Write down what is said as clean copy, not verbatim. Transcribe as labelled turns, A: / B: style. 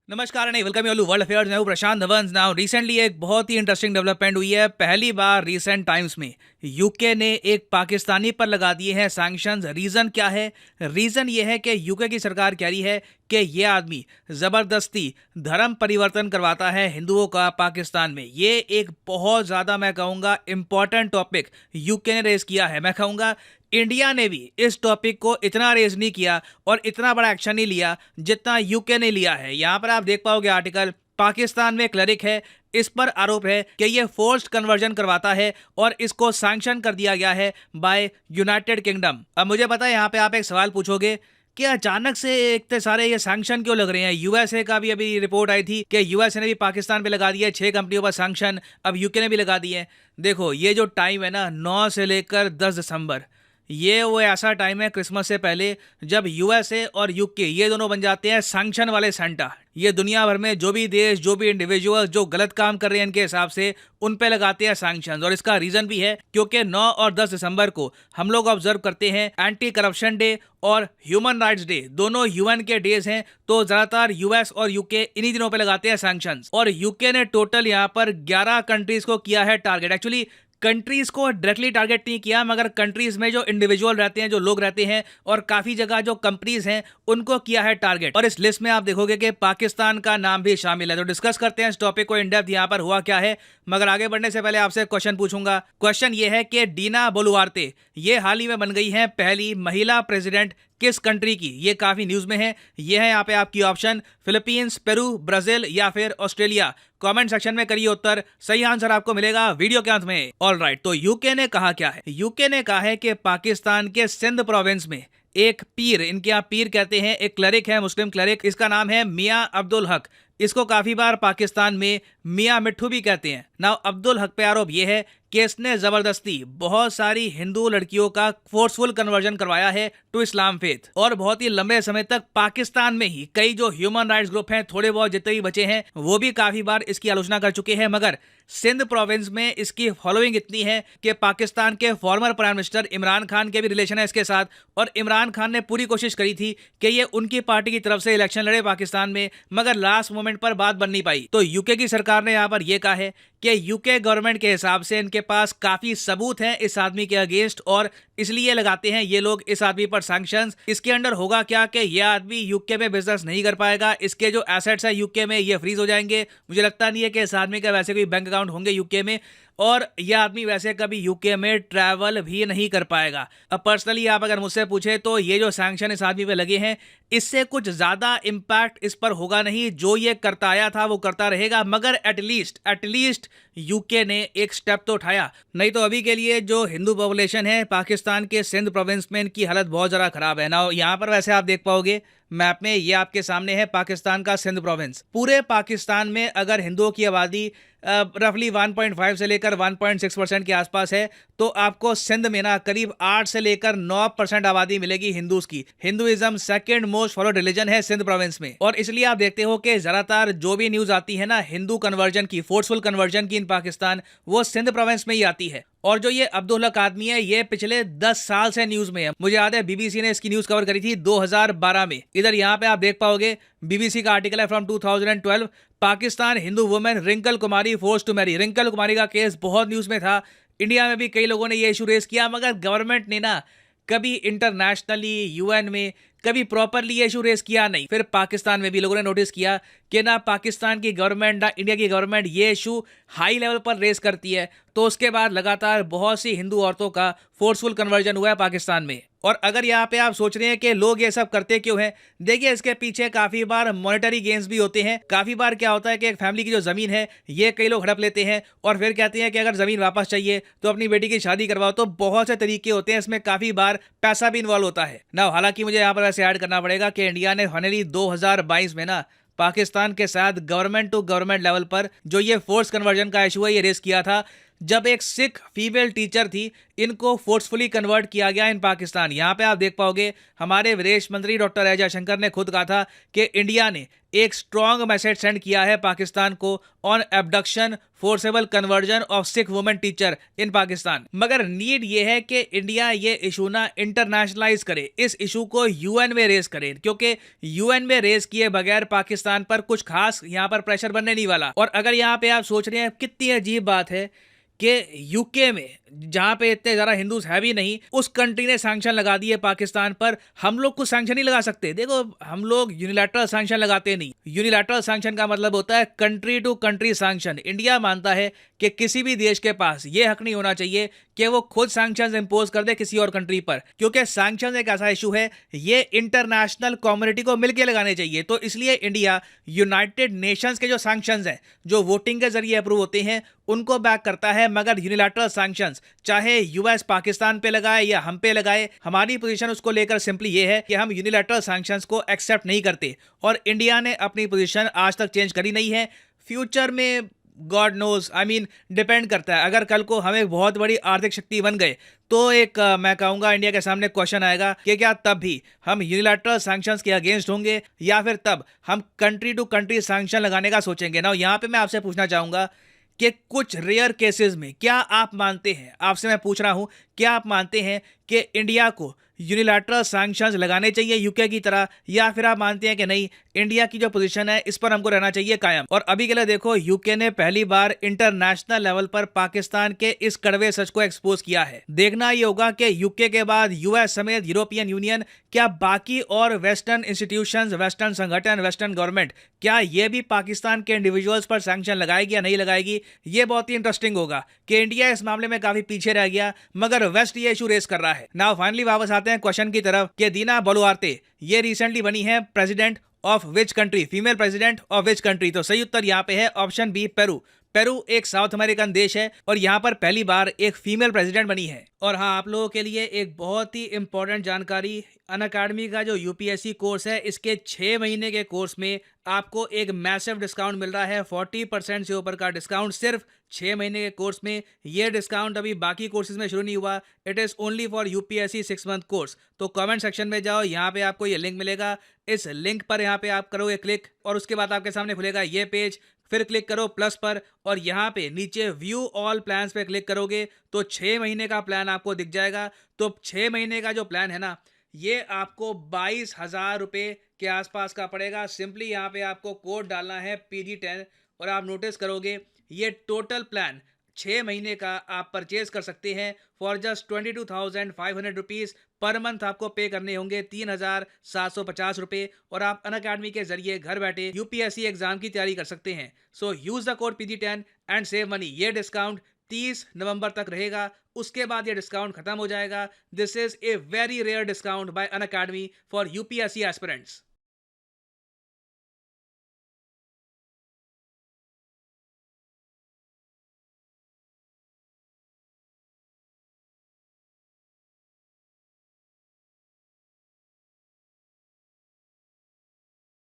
A: नमस्कार नहीं welcome you world affairs. मैं हूं प्रशांत धवंस। नाउ रिसेंटली एक बहुत ही इंटरेस्टिंग डेवलपमेंट हुई है। पहली बार रिसेंट टाइम्स में यूके ने एक पाकिस्तानी पर लगा दिए हैं सैंक्शंस। रीजन क्या है? रीजन ये है कि यूके की सरकार कह रही है कि ये आदमी जबरदस्ती धर्म परिवर्तन करवाता है हिंदुओं का पाकिस्तान में। ये एक बहुत ज्यादा मैं कहूंगा इंपॉर्टेंट टॉपिक यूके ने रेज किया है। मैं कहूंगा इंडिया ने भी इस टॉपिक को इतना रेज नहीं किया और इतना बड़ा एक्शन नहीं लिया जितना यूके ने लिया है। यहां पर आप देख पाओगे आर्टिकल, पाकिस्तान में क्लरिक है, इस पर आरोप है कि ये फोर्स्ड कन्वर्जन करवाता है और इसको सैंक्शन कर दिया गया है बाय यूनाइटेड किंगडम। अब मुझे पता है यहां पे आप एक सवाल पूछोगे कि अचानक से इतने सारे ये सैंक्शन क्यों लग रहे हैं। यूएसए का भी अभी रिपोर्ट आई थी कि यूएसए ने भी पाकिस्तान पे लगा दिया 6 कंपनियों पर सैंक्शन, अब यूके ने भी लगा दिए। देखो ये जो टाइम है ना 9 से लेकर 10 दिसंबर, ये वो ऐसा टाइम है क्रिसमस से पहले जब यूएसए और यूके ये दोनों बन जाते हैं सैंक्शन वाले सेंटा। ये दुनिया भर में जो भी देश, जो भी इंडिविजुअल जो गलत काम कर रहे हैं इनके हिसाब से उन पे लगाते हैं सैंक्शंस। और इसका रीजन भी है क्योंकि 9 और 10 दिसंबर को हम लोग ऑब्जर्व करते हैं एंटी करप्शन डे और ह्यूमन राइट्स डे, दोनों यूएन के डेज हैं। तो ज्यादातर यूएस और यूके इन्हीं दिनों पे लगाते हैं सैंक्शंस। और यूके ने टोटल यहाँ पर 11 कंट्रीज को किया है टारगेट। एक्चुअली कंट्रीज को डायरेक्टली टारगेट नहीं किया, मगर कंट्रीज में जो इंडिविजुअल रहते हैं, जो लोग रहते हैं और काफी जगह जो कंपनीज हैं उनको किया है टारगेट। और इस लिस्ट में आप देखोगे कि पाकिस्तान का नाम भी शामिल है। तो डिस्कस करते हैं इस टॉपिक को इन डेप्थ, यहाँ पर हुआ क्या है। मगर आगे बढ़ने से पहले आपसे क्वेश्चन पूछूंगा। क्वेश्चन ये है कि डीना बोलुआर्ते ये हाल ही में बन गई है पहली महिला प्रेसिडेंट किस कंट्री की। ये काफी न्यूज में है। ये है यहाँ पे आपकी ऑप्शन, फिलीपींस, पेरू, ब्राजील या फिर ऑस्ट्रेलिया। कमेंट सेक्शन में करिए उत्तर, सही आंसर आपको मिलेगा वीडियो के अंत में। ऑलराइट, तो यूके ने कहा क्या है? यूके ने कहा है कि पाकिस्तान के सिंध प्रोविंस में एक पीर, इनके यहाँ पीर कहते हैं, एक क्लरिक है, मुस्लिम क्लरिक, इसका नाम है मियां अब्दुल हक। इसको काफी बार पाकिस्तान में मियां मिट्ठू भी कहते हैं। नाउ अब्दुल हक पे आरोप यह है कि इसने जबरदस्ती बहुत सारी हिंदू लड़कियों का फोर्सफुल कन्वर्जन करवाया है टू इस्लाम फेथ। और बहुत ही लंबे समय तक पाकिस्तान में ही कई जो ह्यूमन राइट्स ग्रुप हैं, थोड़े बहुत जितने भी बचे हैं, वो भी काफी बार इसकी आलोचना कर चुके हैं। मगर सिंध प्रोविंस में इसकी फॉलोइंग इतनी है कि पाकिस्तान के former prime minister Imran Khan के भी रिलेशन है इसके साथ। और इमरान खान ने पूरी कोशिश करी थी कि ये उनकी पार्टी की तरफ से इलेक्शन लड़े पाकिस्तान में, मगर लास्ट मोमेंट पर बात बन नहीं पाई। तो यूके की सरकार ने यहाँ पर यह कहा है कि यूके गवर्नमेंट के हिसाब से इनके पास काफी सबूत हैं इस आदमी के अगेंस्ट और इसलिए लगाते हैं ये लोग इस आदमी पर सैंक्शंस। इसके अंडर होगा क्या कि ये आदमी यूके में बिजनेस नहीं कर पाएगा, इसके जो एसेट्स है यूके में ये फ्रीज हो जाएंगे। मुझे लगता नहीं है कि इस आदमी का वैसे कोई बैंक अकाउंट होंगे यूके में, और यह आदमी वैसे कभी यूके में ट्रैवल भी नहीं कर पाएगा। अब पर्सनली आप अगर मुझसे पूछे तो ये जो सैंक्शन इस आदमी पे लगे हैं, इससे कुछ ज्यादा इंपैक्ट इस पर होगा नहीं। जो ये करता आया था वो करता रहेगा, मगर एटलीस्ट यूके ने एक स्टेप तो उठाया। नहीं तो अभी के लिए जो हिंदू पॉपुलेशन है पाकिस्तान के सिंध प्रोविंस में, इनकी हालत बहुत ज़्यादा खराब है ना। यहाँ पर वैसे आप देख पाओगे मैप में, ये आपके सामने है पाकिस्तान का सिंध प्रोविंस। पूरे पाकिस्तान में अगर हिंदुओं की आबादी रफली 1.5 से लेकर 1.6% के आसपास है, तो आपको सिंध में ना करीब 8 से लेकर 9% आबादी मिलेगी हिंदूज की। Hinduism second most followed religion है सिंध प्रोविंस में। और इसलिए आप देखते हो कि ज्यादातर जो भी न्यूज आती है ना हिंदू कन्वर्जन की, फोर्सफुल कन्वर्जन की इन पाकिस्तान, वो सिंध प्रोविंस में ही आती है। और जो ये अब्दुल हक आदमी है, ये पिछले 10 साल से न्यूज में है। मुझे याद है बीबीसी ने इसकी न्यूज कवर करी थी 2012 में। इधर यहाँ पे आप देख पाओगे बीबीसी का आर्टिकल है from 2012, Pakistan Hindu women Rinkle Kumari force to marry. Rinkle Kumari का केस बहुत न्यूज में था। इंडिया में भी कई लोगों ने ये इशू रेस किया, मगर गवर्नमेंट ने ना कभी इंटरनेशनली यूएन में कभी प्रॉपरली ये इशू रेस किया नहीं। फिर पाकिस्तान में भी लोगों ने नोटिस किया कि ना पाकिस्तान की गवर्नमेंट ना इंडिया की गवर्नमेंट ये इशू हाई लेवल पर रेस करती है। तो उसके बाद लगातार बहुत सी हिंदू औरतों का फोर्सफुल कन्वर्जन हुआ है पाकिस्तान में। और अगर यहाँ पे आप सोच रहे हैं कि लोग ये सब करते क्यों हैं, देखिए इसके पीछे काफी बार मॉनेटरी गेन्स भी होते हैं। काफी बार क्या होता है कि एक फैमिली की जो जमीन है ये कई लोग हड़प लेते हैं और फिर कहते हैं कि अगर जमीन वापस चाहिए तो अपनी बेटी की शादी करवाओ। तो बहुत से तरीके होते हैं, इसमें काफी बार पैसा भी इन्वॉल्व होता है ना। हालांकि मुझे यहाँ पर वैसे ऐड करना पड़ेगा कि इंडिया ने फाइनली 2022 में ना पाकिस्तान के साथ गवर्नमेंट टू गवर्नमेंट लेवल पर जो ये फोर्स कन्वर्जन का इशू है ये रेस किया था। जब एक सिख फीमेल टीचर थी, इनको फोर्सफुली कन्वर्ट किया गया इन पाकिस्तान। यहाँ पे आप देख पाओगे हमारे विदेश मंत्री डॉक्टर एस जयशंकर ने खुद कहा था कि इंडिया ने एक स्ट्रॉन्ग मैसेज सेंड किया है पाकिस्तान को on abduction forcible conversion of Sikh women teacher इन पाकिस्तान। मगर नीड ये है कि इंडिया ये इशू ना इंटरनेशनलाइज करे, इस इशू को यूएन में रेज करे, क्योंकि यूएन में रेज किए बगैर पाकिस्तान पर कुछ खास यहाँ पर प्रेशर बनने नहीं वाला। और अगर यहाँ पे आप सोच रहे हैं कितनी अजीब बात है कि यूके में जहां पे इतने ज़्यादा हिंदूज है भी नहीं, उस कंट्री ने सैंक्शन लगा दिए पाकिस्तान पर। हम लोग कुछ सैंक्शन नहीं लगा सकते। देखो, हम लोग यूनिलैटरल सैंक्शन लगाते नहीं। यूनिलैटरल सैंक्शन का मतलब होता है country to country sanction. India मानता है कि किसी भी देश के पास ये हक नहीं होना चाहिए कि वो खुद सैंक्शन इंपोज कर दे किसी और कंट्री पर, क्योंकि सैंक्शन एक ऐसा इशू है, ये इंटरनेशनल कम्युनिटी को मिलकर लगाने चाहिए। तो इसलिए इंडिया यूनाइटेड नेशंस के जो सैंक्शन हैं, जो वोटिंग के जरिए अप्रूव होते हैं, उनको बैक करता है। मगर यूनिलैटरल सैंक्शंस चाहे यूएस पाकिस्तान पे लगाए या हम पे लगाए, हमारी पोजीशन उसको लेकर सिंपली ये है कि हम यूनिलैटरल सैंक्शंस को एक्सेप्ट नहीं करते। और इंडिया ने अपनी पोजीशन आज तक चेंज करी नहीं है। फ्यूचर में गॉड नोज, डिपेंड करता है। अगर कल को हम एक बहुत बड़ी आर्थिक शक्ति बन गए तो एक मैं कहूंगा इंडिया के सामने क्वेश्चन आएगा कि क्या तब भी हम यूनिलैटरल सैंक्शंस के अगेंस्ट होंगे या फिर तब हम कंट्री टू कंट्री सैंक्शन लगाने का सोचेंगे ना। यहाँ पे मैं आपसे पूछना चाहूंगा कि कुछ रेयर केसेस में क्या आप मानते हैं, आपसे मैं पूछ रहा हूं, क्या आप मानते हैं कि इंडिया को यूनिलैटरल सैंक्शंस लगाने चाहिए यूके की तरह, या फिर आप मानते हैं कि नहीं, इंडिया की जो पोजीशन है इस पर हमको रहना चाहिए कायम। और अभी के लिए देखो, यूके ने पहली बार इंटरनेशनल लेवल पर पाकिस्तान के इस कड़वे सच को एक्सपोज किया है। देखना ये होगा कि यूके के बाद यूएस समेत यूरोपियन यूनियन, क्या बाकी और वेस्टर्न इंस्टीट्यूशंस, वेस्टर्न संगठन, वेस्टर्न गवर्नमेंट, क्या ये भी पाकिस्तान के इंडिविजुअल्स पर सैंक्शन लगाएगी या नहीं लगाएगी। ये बहुत ही इंटरेस्टिंग होगा कि इंडिया इस मामले में काफी पीछे रह गया, मगर वेस्ट ये इशू रेस कर रहा है। नाउ फाइनली वापस आते हैं क्वेश्चन की तरफ कि दीना बलुआर्ते ये रिसेंटली बनी है president of which country, female president of which country. तो सही उत्तर यहाँ पे है ऑप्शन बी, पेरू। पेरू एक साउथ अमेरिकन देश है और यहाँ पर पहली बार एक फीमेल प्रेसिडेंट बनी है। और हाँ, आप लोगों के लिए एक बहुत ही इंपॉर्टेंट जानकारी, अनअकैडमी का जो यूपीएससी कोर्स है, इसके 6 महीने के कोर्स में आपको एक मैसिव डिस्काउंट मिल रहा है। 40% से ऊपर का डिस्काउंट सिर्फ 6 महीने के कोर्स में। ये डिस्काउंट अभी बाकी कोर्सेज में शुरू नहीं हुआ। It is only for UPSC 6 month course. तो कमेंट सेक्शन में जाओ, यहाँ पे आपको ये लिंक मिलेगा। इस लिंक पर यहाँ पे आप करोगे क्लिक और उसके बाद आपके सामने खुलेगा ये पेज। फिर क्लिक करो प्लस पर और यहाँ पे नीचे व्यू ऑल प्लान्स पे क्लिक करोगे तो 6 महीने का प्लान आपको दिख जाएगा। तो 6 महीने का जो प्लान है ना, ये आपको 22,000 रुपये के आसपास का पड़ेगा। सिंपली यहाँ पे आपको कोड डालना है PG10 और आप नोटिस करोगे ये टोटल प्लान 6 महीने का आप परचेज कर सकते हैं for just 22,500 rupees per month. आपको पे करने होंगे 3,750 रुपये और आप अनअकैडमी के जरिए घर बैठे यूपीएससी एग्जाम की तैयारी कर सकते हैं। So use the code PG10 and save money. ये डिस्काउंट 30 नवंबर तक रहेगा, उसके बाद ये डिस्काउंट खत्म हो जाएगा। This is a very rare discount by Unacademy for UPSC aspirants.